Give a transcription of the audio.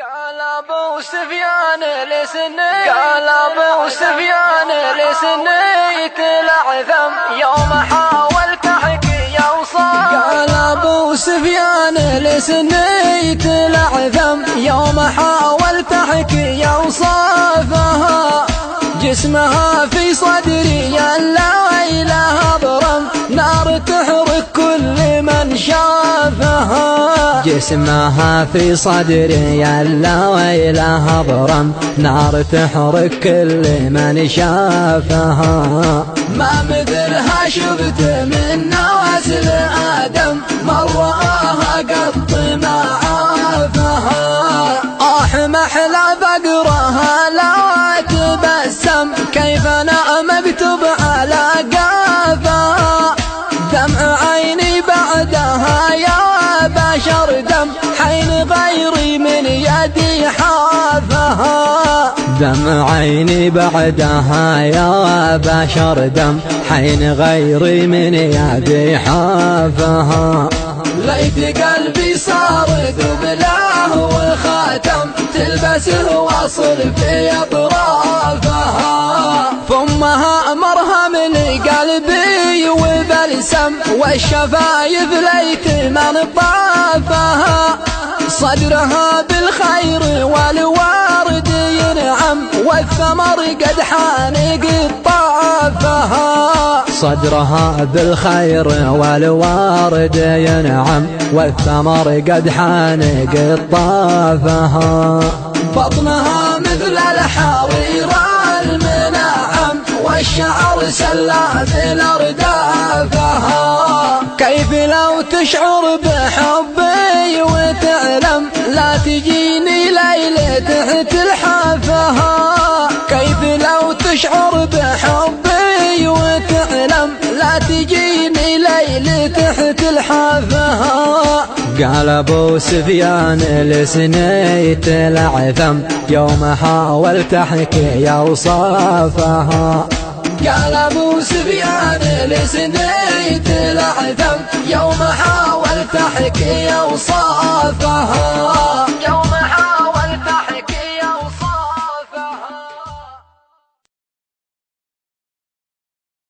قال ابو سفيان لسنيت العثم يوم حاولت احكي اوصاف. قال ابو سفيان لسنيت العثم يوم حاولت احكي اوصافها. جسمها في صدري يا ويلها ضرم نار تحرق كل من شافها. جسمها في صدري يا ويلها ضرم نار تحرق كل من شافها. ما مثلها شفت من نواسل آدم من رآها قط ما عافها. محلى بقرها لا تبسم كيف انا مكتوب على قافها. دمع عيني بعدها يا بشر دم حين غيري من يدي حافها. دمع عيني بعدها يا بشر دم حين غيري من يدي حافها. ليت قلبي صار ذبله والخاتم تلبسه واصل في اطرافها. فمها مرهم لقلبي وبلسم والشفايف ليت من طافها. صدرها بالخير والورد ينعم والثمر قد حانق طافها. صدرها بالخير والورد ينعم والثمر قد حانق طافها. بطنها مثل الحرير المنعم والشعر سلاسل اردافها. كيف لو تشعر بحبي وتعلم لا تجيني ليلة تحت الحافها. كيف لو تشعر بحبي وتعلم لا تجيني ليلة تحت الحافها. قال ابو سفيان لسنيت العثم يوم حاولت احكي اوصافها. قال ابو سفيان لسنيت العثم يوم حاولت احكي اوصافها.